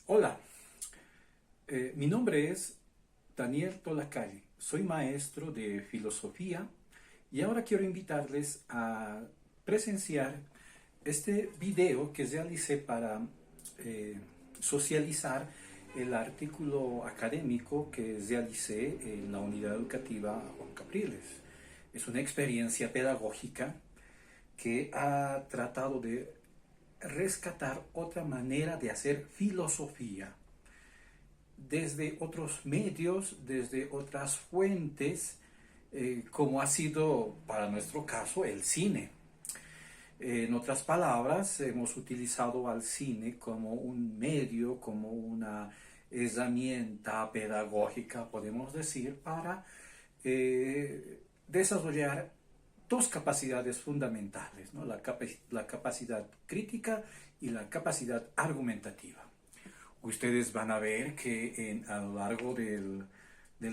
Hola, mi nombre es Daniel Tolacalli, soy maestro de filosofía y ahora quiero invitarles a presenciar este video que realicé para eh, socializar el artículo académico que realicé en la unidad educativa Juan Capriles. Es una experiencia pedagógica que ha tratado de rescatar otra manera de hacer filosofía desde otros medios, desde otras fuentes, como ha sido para nuestro caso el cine. En otras palabras, hemos utilizado al cine como un medio, como una herramienta pedagógica, podemos decir, para desarrollar dos capacidades fundamentales, ¿no? La capacidad crítica y la capacidad argumentativa. Ustedes van a ver que a lo largo del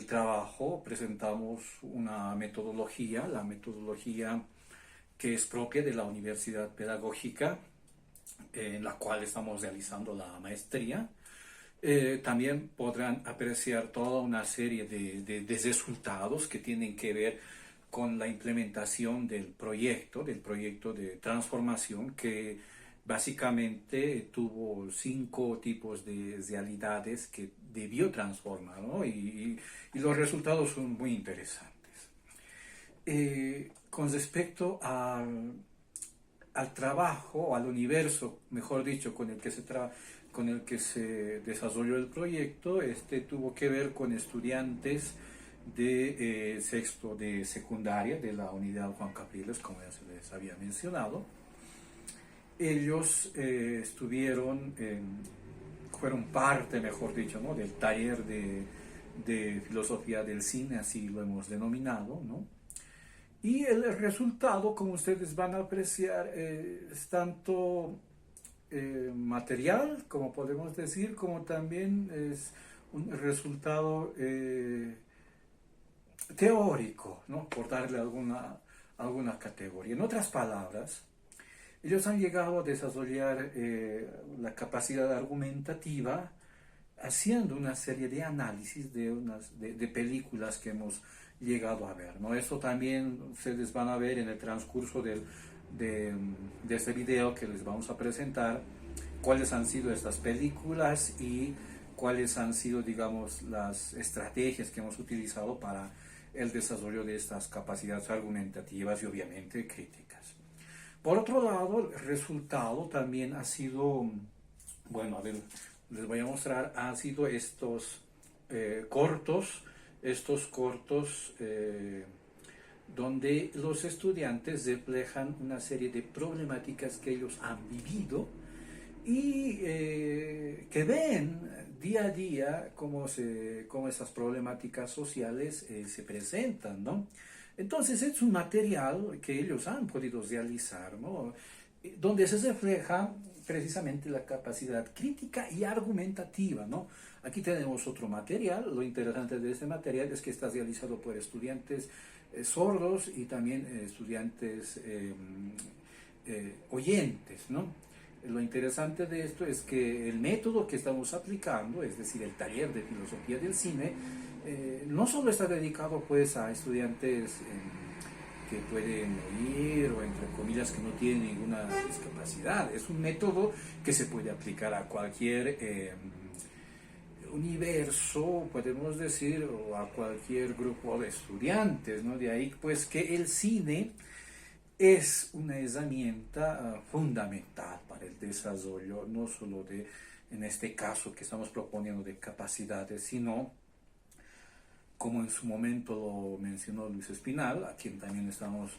trabajo presentamos una metodología, la metodología que es propia de la Universidad Pedagógica, en la cual estamos realizando la maestría. También podrán apreciar toda una serie de resultados que tienen que ver con la implementación del proyecto de transformación que básicamente tuvo 5 tipos de realidades que debió transformar, ¿no? Y los resultados son muy interesantes. Con respecto al trabajo, al universo, mejor dicho, con el que se desarrolló el proyecto, este tuvo que ver con estudiantes de sexto de secundaria de la unidad Juan Capriles, como ya se les había mencionado. Ellos fueron parte, mejor dicho, ¿no? del taller de filosofía del cine, así lo hemos denominado, ¿no? Y el resultado, como ustedes van a apreciar, es tanto material, como podemos decir, como también es un resultado teórico, ¿no? Por darle alguna categoría. En otras palabras, ellos han llegado a desarrollar la capacidad argumentativa haciendo una serie de análisis de películas que hemos llegado a ver, ¿no? Eso también ustedes van a ver en el transcurso de este video que les vamos a presentar, cuáles han sido estas películas y cuáles han sido, digamos, las estrategias que hemos utilizado para el desarrollo de estas capacidades argumentativas y obviamente críticas. Por otro lado, el resultado también ha sido, bueno, a ver, les voy a mostrar, han sido estos cortos donde los estudiantes reflejan una serie de problemáticas que ellos han vivido y que ven día a día cómo esas problemáticas sociales se presentan, ¿no? Entonces es un material que ellos han podido realizar, ¿no? Donde se refleja precisamente la capacidad crítica y argumentativa, ¿no? Aquí tenemos otro material. Lo interesante de este material es que está realizado por estudiantes sordos y también estudiantes oyentes, ¿no? Lo interesante de esto es que el método que estamos aplicando, es decir, el taller de filosofía del cine, no solo está dedicado pues a estudiantes que pueden oír o entre comillas que no tienen ninguna discapacidad. Es un método que se puede aplicar a cualquier universo, podemos decir, o a cualquier grupo de estudiantes, ¿no? De ahí pues que el cine es una herramienta fundamental para el desarrollo, no solo en este caso que estamos proponiendo de capacidades, sino como en su momento lo mencionó Luis Espinal, a quien también estamos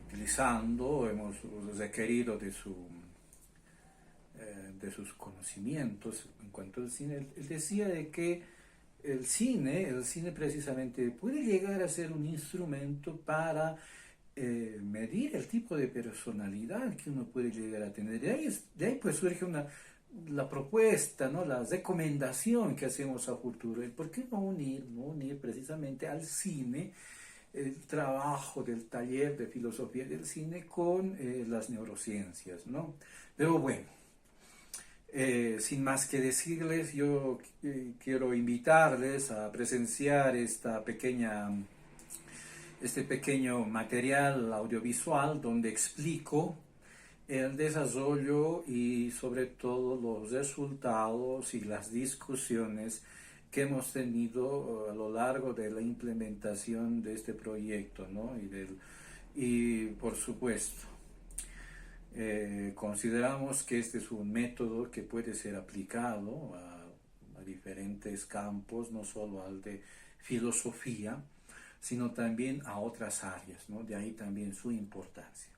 utilizando, hemos requerido de sus conocimientos en cuanto al cine. Él decía de que el cine precisamente puede llegar a ser un instrumento para medir el tipo de personalidad que uno puede llegar a tener. De ahí pues surge la propuesta, ¿no? La recomendación que hacemos a futuro. ¿Por qué no unir precisamente al cine el trabajo del taller de filosofía del cine con las neurociencias, ¿no? Pero bueno, Sin más que decirles, yo quiero invitarles a presenciar este pequeño material audiovisual donde explico el desarrollo y sobre todo los resultados y las discusiones que hemos tenido a lo largo de la implementación de este proyecto, ¿no? Y por supuesto, consideramos que este es un método que puede ser aplicado a diferentes campos, no solo al de filosofía, sino también a otras áreas, ¿no? De ahí también su importancia.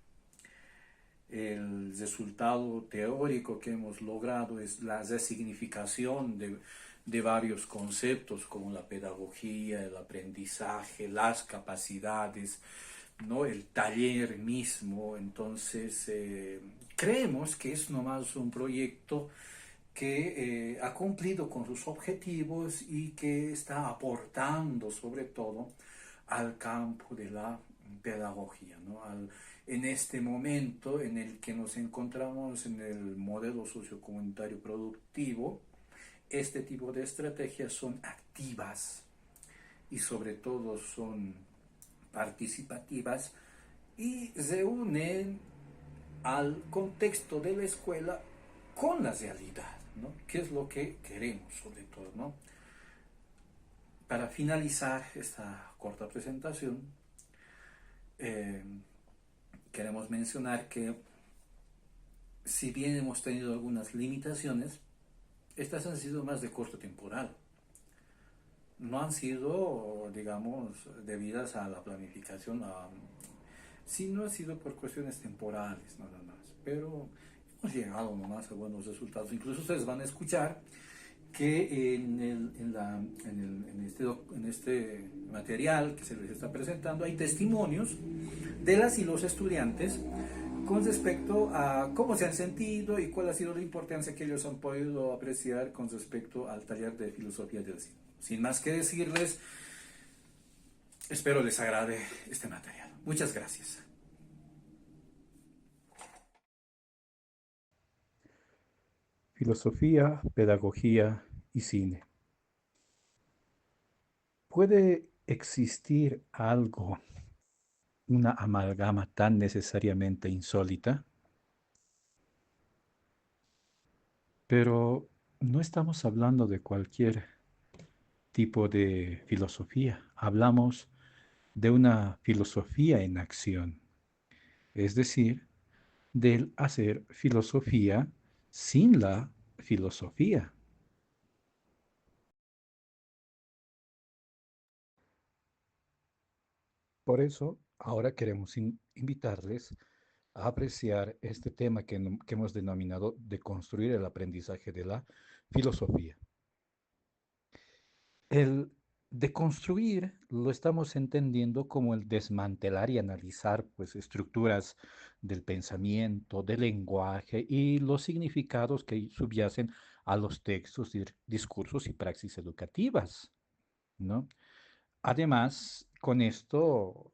El resultado teórico que hemos logrado es la resignificación de varios conceptos como la pedagogía, el aprendizaje, las capacidades, ¿no? El taller mismo. Entonces, creemos que es nomás un proyecto que ha cumplido con sus objetivos y que está aportando sobre todo al campo de la pedagogía, ¿no? En este momento en el que nos encontramos en el modelo sociocomunitario productivo, este tipo de estrategias son activas y sobre todo son participativas y se unen al contexto de la escuela con la realidad, ¿no? ¿Qué es lo que queremos sobre todo, ¿no? Para finalizar esta corta presentación, eh, queremos mencionar que si bien hemos tenido algunas limitaciones, estas han sido más de corto temporal. No han sido, digamos, debidas a la planificación, sí, no ha sido por cuestiones temporales nada más, pero hemos llegado nomás a buenos resultados. Incluso ustedes van a escuchar que en este material que se les está presentando hay testimonios de las y los estudiantes con respecto a cómo se han sentido y cuál ha sido la importancia que ellos han podido apreciar con respecto al taller de filosofía del cine. Sin más que decirles, espero les agrade este material. Muchas gracias. Filosofía, pedagogía y cine. ¿Puede existir algo, una amalgama tan necesariamente insólita? Pero no estamos hablando de cualquier tipo de filosofía. Hablamos de una filosofía en acción, es decir, del hacer filosofía sin la filosofía. Por eso, ahora queremos invitarles a apreciar este tema que hemos denominado de construir el aprendizaje de la filosofía. El deconstruir lo estamos entendiendo como el desmantelar y analizar pues estructuras del pensamiento, del lenguaje y los significados que subyacen a los textos, discursos y praxis educativas, ¿no? Además, con esto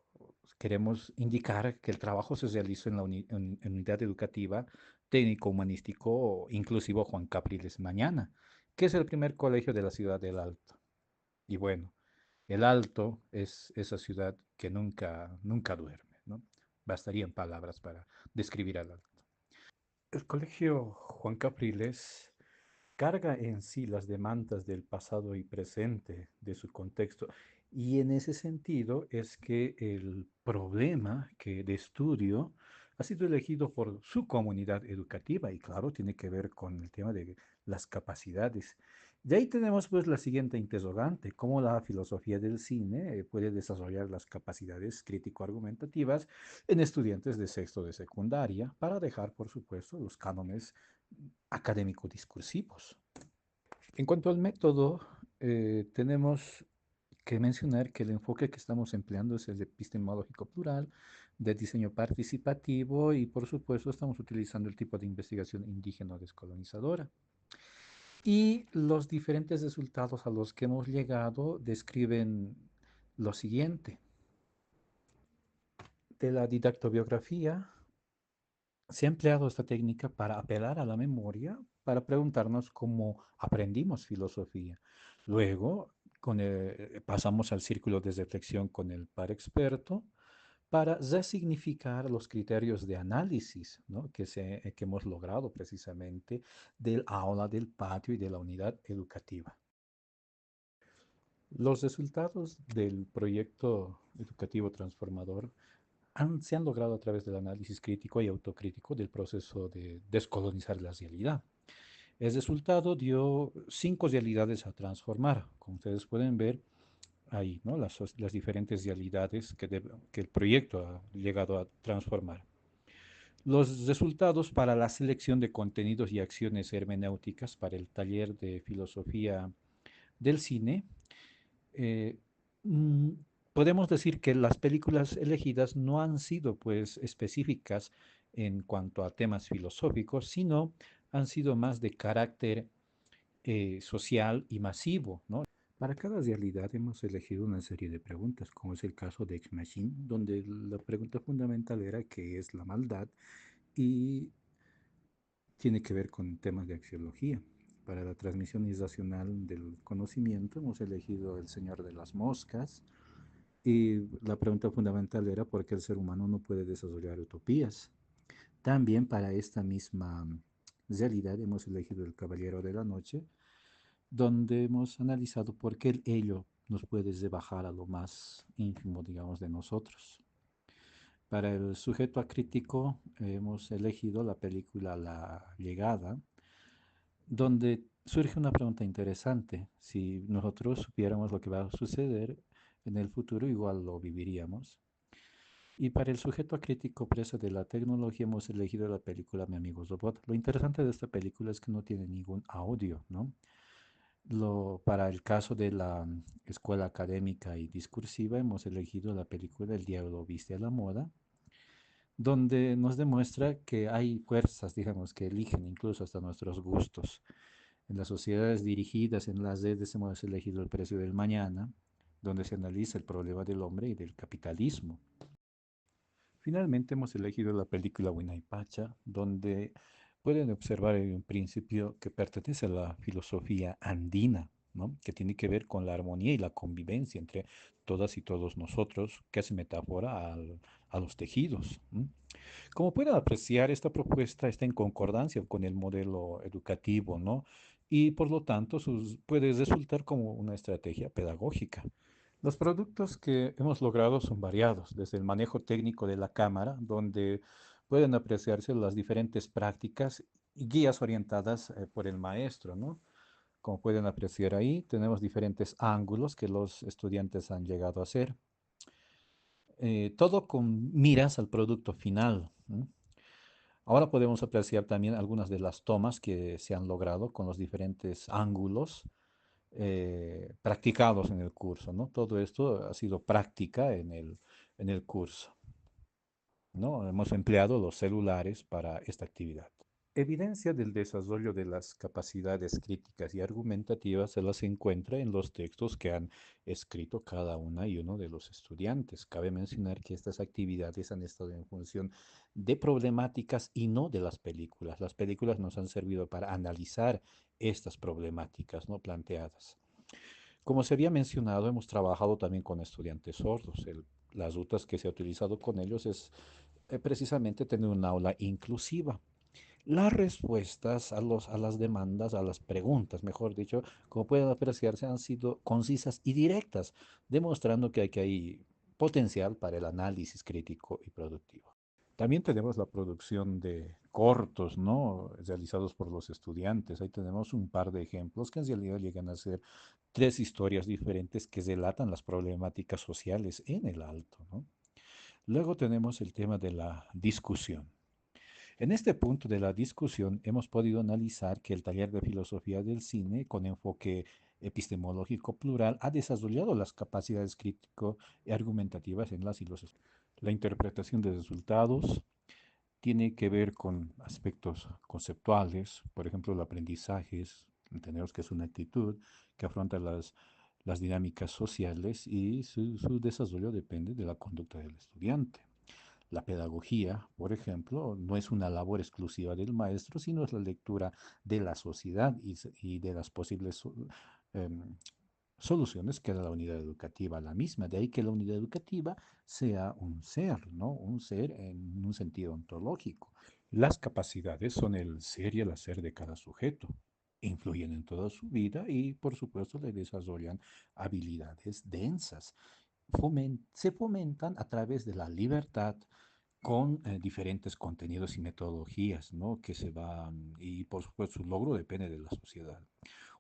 queremos indicar que el trabajo se realizó en la unidad educativa técnico-humanístico inclusivo Juan Capriles Mañana, que es el primer colegio de la ciudad del Alto. Y bueno, el Alto es esa ciudad que nunca duerme, ¿no? Bastarían palabras para describir al Alto. El colegio Juan Capriles carga en sí las demandas del pasado y presente de su contexto. Y en ese sentido es que el problema de estudio ha sido elegido por su comunidad educativa y claro, tiene que ver con el tema de las capacidades. De ahí tenemos pues la siguiente interrogante, ¿cómo la filosofía del cine puede desarrollar las capacidades crítico-argumentativas en estudiantes de sexto de secundaria para dejar, por supuesto, los cánones académico-discursivos? En cuanto al método, tenemos que mencionar que el enfoque que estamos empleando es el epistemológico plural, de diseño participativo y por supuesto estamos utilizando el tipo de investigación indígena descolonizadora. Y los diferentes resultados a los que hemos llegado describen lo siguiente. De la didactobiografía se ha empleado esta técnica para apelar a la memoria para preguntarnos cómo aprendimos filosofía. Luego pasamos al círculo de reflexión con el par experto para resignificar los criterios de análisis, ¿no? que hemos logrado precisamente del aula, del patio y de la unidad educativa. Los resultados del proyecto educativo transformador se han logrado a través del análisis crítico y autocrítico del proceso de descolonizar la realidad. El resultado dio 5 realidades a transformar. Como ustedes pueden ver ahí, ¿no? Las diferentes realidades que el proyecto ha llegado a transformar. Los resultados para la selección de contenidos y acciones hermenéuticas para el taller de filosofía del cine. eh, mm, Podemos decir que las películas elegidas no han sido pues específicas en cuanto a temas filosóficos, sino han sido más de carácter social y masivo, ¿no? Para cada realidad hemos elegido una serie de preguntas, como es el caso de Ex Machina, donde la pregunta fundamental era qué es la maldad y tiene que ver con temas de axiología. Para la transmisión irracional del conocimiento hemos elegido El Señor de las Moscas y la pregunta fundamental era por qué el ser humano no puede desarrollar utopías. También para esta misma realidad hemos elegido El Caballero de la Noche, donde hemos analizado por qué el ello nos puede rebajar a lo más ínfimo, digamos, de nosotros. Para el sujeto acrítico hemos elegido la película La Llegada, donde surge una pregunta interesante. Si nosotros supiéramos lo que va a suceder en el futuro, igual lo viviríamos. Y para el sujeto acrítico preso de la tecnología hemos elegido la película Mi amigo Robot. Lo interesante de esta película es que no tiene ningún audio, ¿no? Para el caso de la escuela académica y discursiva hemos elegido la película El diablo viste a la moda, donde nos demuestra que hay fuerzas, digamos, que eligen incluso hasta nuestros gustos. En las sociedades dirigidas en las redes hemos elegido El precio del mañana, donde se analiza el problema del hombre y del capitalismo. Finalmente hemos elegido la película Pacha, donde pueden observar en un principio que pertenece a la filosofía andina, ¿no? Que tiene que ver con la armonía y la convivencia entre todas y todos nosotros, que hace metáfora a los tejidos. ¿M? Como pueden apreciar, esta propuesta está en concordancia con el modelo educativo, ¿no? Y por lo tanto puede resultar como una estrategia pedagógica. Los productos que hemos logrado son variados, desde el manejo técnico de la cámara, donde pueden apreciarse las diferentes prácticas y guías orientadas por el maestro, ¿no? Como pueden apreciar ahí, tenemos diferentes ángulos que los estudiantes han llegado a hacer, todo con miras al producto final, ¿no? Ahora podemos apreciar también algunas de las tomas que se han logrado con los diferentes ángulos practicados en el curso, ¿no? Todo esto ha sido práctica en el curso, ¿no? Hemos empleado los celulares para esta actividad. Evidencia del desarrollo de las capacidades críticas y argumentativas se las encuentra en los textos que han escrito cada una y uno de los estudiantes. Cabe mencionar que estas actividades han estado en función de problemáticas y no de las películas. Las películas nos han servido para analizar estas problemáticas no planteadas. Como se había mencionado, hemos trabajado también con estudiantes sordos. Las rutas que se ha utilizado con ellos es precisamente tener un aula inclusiva. Las respuestas a las demandas, a las preguntas, mejor dicho, como pueden apreciarse, han sido concisas y directas, demostrando que hay potencial para el análisis crítico y productivo. También tenemos la producción de cortos, ¿no? Realizados por los estudiantes. Ahí tenemos un par de ejemplos que en realidad llegan a ser 3 historias diferentes que relatan las problemáticas sociales en el Alto, ¿no? Luego tenemos el tema de la discusión. En este punto de la discusión hemos podido analizar que el taller de filosofía del cine, con enfoque epistemológico plural, ha desarrollado las capacidades crítico y argumentativas en las y los estudiantes. La interpretación de resultados tiene que ver con aspectos conceptuales, por ejemplo, el aprendizaje, entendemos que es una actitud que afronta las dinámicas sociales y su desarrollo depende de la conducta del estudiante. La pedagogía, por ejemplo, no es una labor exclusiva del maestro, sino es la lectura de la sociedad y de las posibles em, soluciones que da la unidad educativa la misma. De ahí que la unidad educativa sea un ser, ¿no? Un ser en un sentido ontológico. Las capacidades son el ser y el hacer de cada sujeto. Influyen en toda su vida y, por supuesto, le desarrollan habilidades densas. Se fomentan a través de la libertad con diferentes contenidos y metodologías, ¿no? Que se van, y por supuesto su logro depende de la sociedad.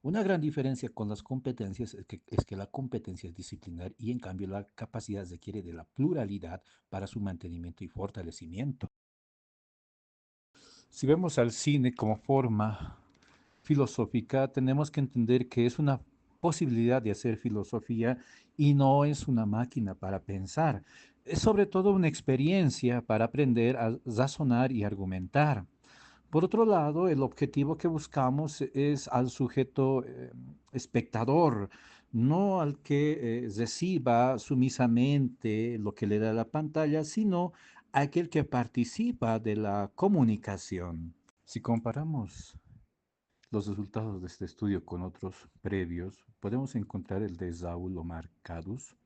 Una gran diferencia con las competencias es que la competencia es disciplinar y en cambio la capacidad requiere de la pluralidad para su mantenimiento y fortalecimiento. Si vemos al cine como forma filosófica, tenemos que entender que es una posibilidad de hacer filosofía y no es una máquina para pensar. Es sobre todo una experiencia para aprender a razonar y argumentar. Por otro lado, el objetivo que buscamos es al sujeto espectador, no al que reciba sumisamente lo que le da la pantalla, sino aquel que participa de la comunicación. Si comparamos los resultados de este estudio con otros previos, podemos encontrar el de Saúl Omar Cadus.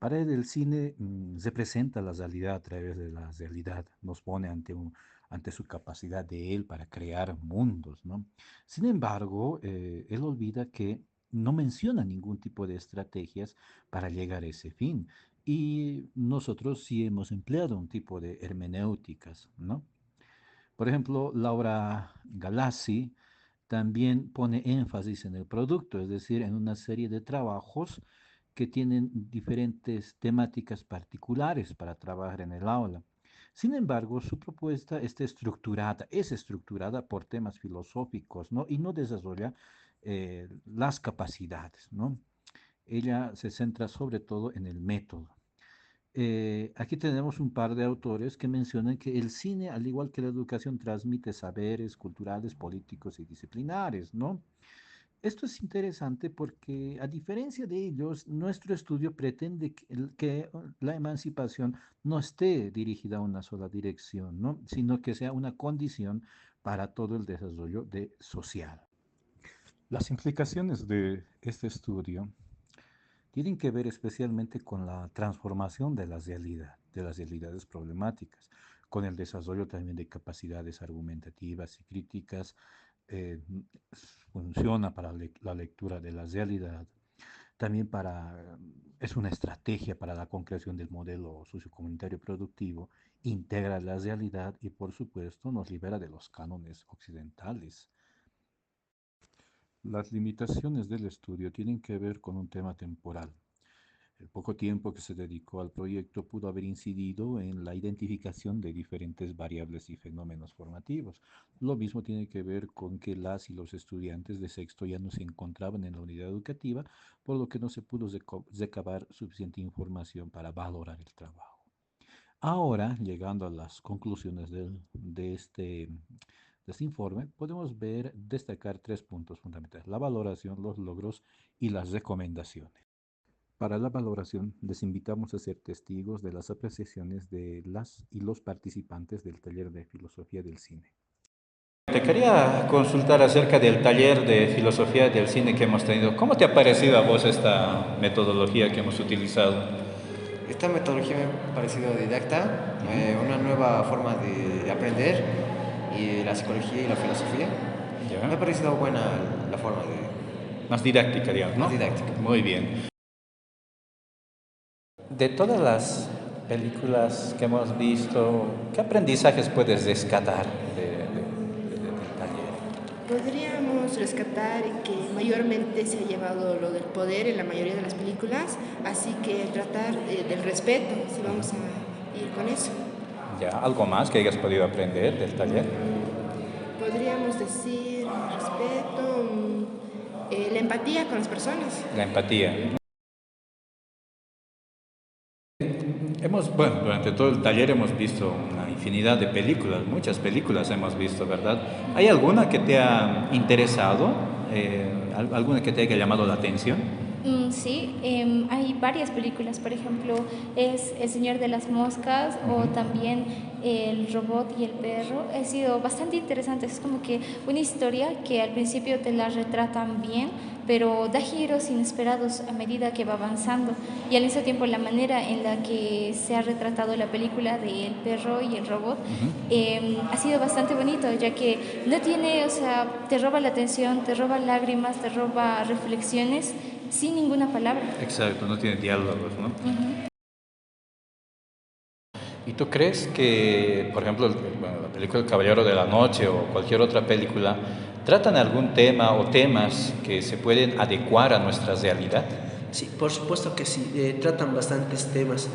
Para él el cine representa la realidad a través de la realidad, nos pone ante su capacidad de él para crear mundos, ¿no? Sin embargo, él olvida que no menciona ningún tipo de estrategias para llegar a ese fin. Y nosotros sí hemos empleado un tipo de hermenéuticas, ¿no? Por ejemplo, Laura Galassi también pone énfasis en el producto, es decir, en una serie de trabajos que tienen diferentes temáticas particulares para trabajar en el aula. Sin embargo, su propuesta es estructurada por temas filosóficos, ¿no? Y no desarrolla las capacidades, ¿no? Ella se centra sobre todo en el método. Aquí tenemos un par de autores que mencionan que el cine, al igual que la educación, transmite saberes culturales, políticos y disciplinares, ¿no? Esto es interesante porque, a diferencia de ellos, nuestro estudio pretende que la emancipación no esté dirigida a una sola dirección, ¿no? Sino que sea una condición para todo el desarrollo social. Las implicaciones de este estudio tienen que ver especialmente con la transformación de la realidad, de las realidades problemáticas, con el desarrollo también de capacidades argumentativas y críticas. eh, Funciona para la lectura de la realidad, también es una estrategia para la concreción del modelo sociocomunitario productivo, integra la realidad y por supuesto nos libera de los cánones occidentales. Las limitaciones del estudio tienen que ver con un tema temporal. El poco tiempo que se dedicó al proyecto pudo haber incidido en la identificación de diferentes variables y fenómenos formativos. Lo mismo tiene que ver con que las y los estudiantes de sexto ya no se encontraban en la unidad educativa, por lo que no se pudo recabar suficiente información para valorar el trabajo. Ahora, llegando a las conclusiones de este informe, podemos destacar tres puntos fundamentales: la valoración, los logros y las recomendaciones. Para la valoración, les invitamos a ser testigos de las apreciaciones de las y los participantes del taller de filosofía del cine. Te quería consultar acerca del taller de filosofía del cine que hemos tenido. ¿Cómo te ha parecido a vos esta metodología que hemos utilizado? Esta metodología me ha parecido didacta, una nueva forma de aprender, y la psicología y la filosofía. ¿Ya? Me ha parecido buena la forma de... Más didáctica, digamos, ¿no? Más didáctica. Muy bien. De todas las películas que hemos visto, ¿qué aprendizajes puedes rescatar del taller? Podríamos rescatar que mayormente se ha llevado lo del poder en la mayoría de las películas, así que tratar del respeto, si vamos a ir con eso. ¿Ya? ¿Algo más que hayas podido aprender del taller? Podríamos decir respeto, la empatía con las personas. La empatía. Bueno, durante todo el taller hemos visto una infinidad de películas, muchas películas hemos visto, ¿verdad? ¿Hay alguna que te ha interesado? ¿Alguna que te haya llamado la atención? Sí, hay varias películas, por ejemplo, es El Señor de las Moscas o Ujú. también El Robot y el Perro. Ha sido bastante interesante, es como que una historia que al principio te la retratan bien, pero da giros inesperados a medida que va avanzando. Y al mismo tiempo la manera en la que se ha retratado la película de El Perro y el Robot Ujú. ha sido bastante bonito, ya que no tiene, o sea, te roba la atención, te roba lágrimas, te roba reflexiones sin ninguna palabra. Exacto, no tiene diálogos, ¿no? Ujú. ¿Y tú crees que, por ejemplo, bueno, la película El Caballero de la Noche o cualquier otra película, tratan algún tema o temas que se pueden adecuar a nuestra realidad? Sí, por supuesto que sí, tratan bastantes temas.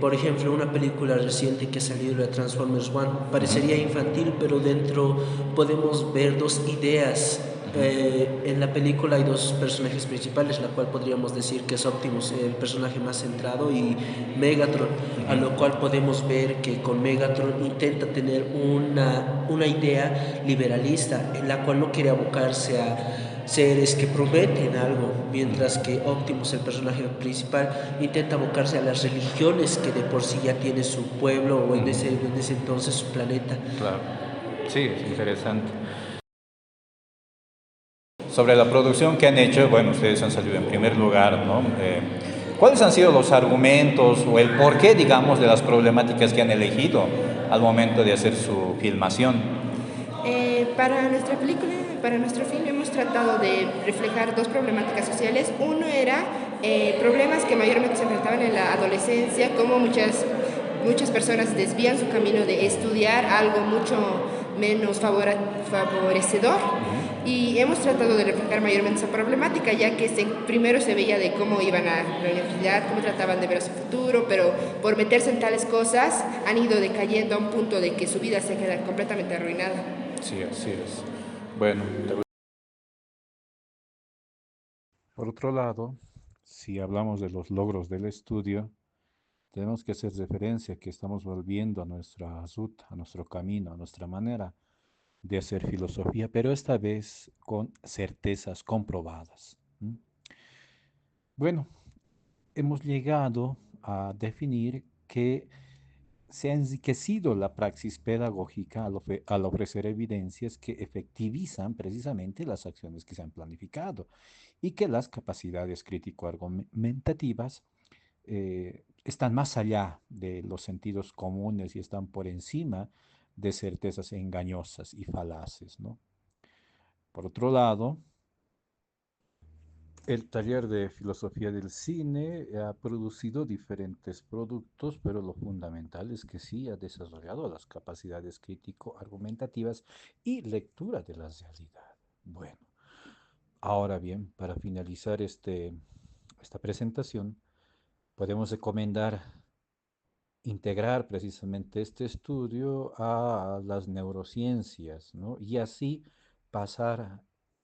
Por ejemplo, una película reciente que ha salido, la Transformers One, parecería infantil, pero dentro podemos ver dos ideas. En la película hay dos personajes principales, la cual podríamos decir que es Optimus, el personaje más centrado, y Megatron, a lo cual podemos ver que con Megatron intenta tener una idea liberalista, en la cual no quiere abocarse a seres que prometen algo, mientras que Optimus, el personaje principal, intenta abocarse a las religiones que de por sí ya tiene su pueblo o en ese entonces su planeta. Claro, sí, es interesante. Sobre la producción que han hecho, bueno, ustedes han salido en primer lugar, ¿no? ¿Cuáles han sido los argumentos o el porqué, digamos, de las problemáticas que han elegido al momento de hacer su filmación? Para nuestra película, para nuestro film, hemos tratado de reflejar dos problemáticas sociales. Uno era problemas que mayormente se enfrentaban en la adolescencia, como muchas personas desvían su camino de estudiar algo mucho menos favorecedor. Y hemos tratado de reflejar mayormente esa problemática, ya que primero se veía de cómo iban a la universidad, cómo trataban de ver su futuro, pero por meterse en tales cosas han ido decayendo a un punto de que su vida se queda completamente arruinada. Sí, así es. Bueno, por otro lado, si hablamos de los logros del estudio, tenemos que hacer referencia que estamos volviendo a nuestra ruta, a nuestro camino, a nuestra manera de hacer filosofía, pero esta vez con certezas comprobadas. ¿M? Bueno, hemos llegado a definir que se ha enriquecido la praxis pedagógica al ofrecer evidencias que efectivizan precisamente las acciones que se han planificado y que las capacidades crítico-argumentativas están más allá de los sentidos comunes y están por encima de certezas engañosas y falaces, ¿no? Por otro lado, el taller de filosofía del cine ha producido diferentes productos, pero lo fundamental es que sí ha desarrollado las capacidades crítico-argumentativas y lectura de la realidad. Bueno, ahora bien, para finalizar esta presentación, podemos recomendar integrar precisamente este estudio a las neurociencias, ¿no? Y así pasar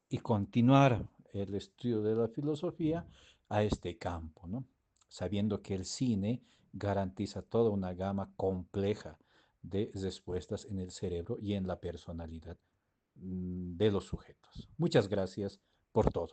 y continuar el estudio de la filosofía a este campo, ¿no? Sabiendo que el cine garantiza toda una gama compleja de respuestas en el cerebro y en la personalidad de los sujetos. Muchas gracias por todo.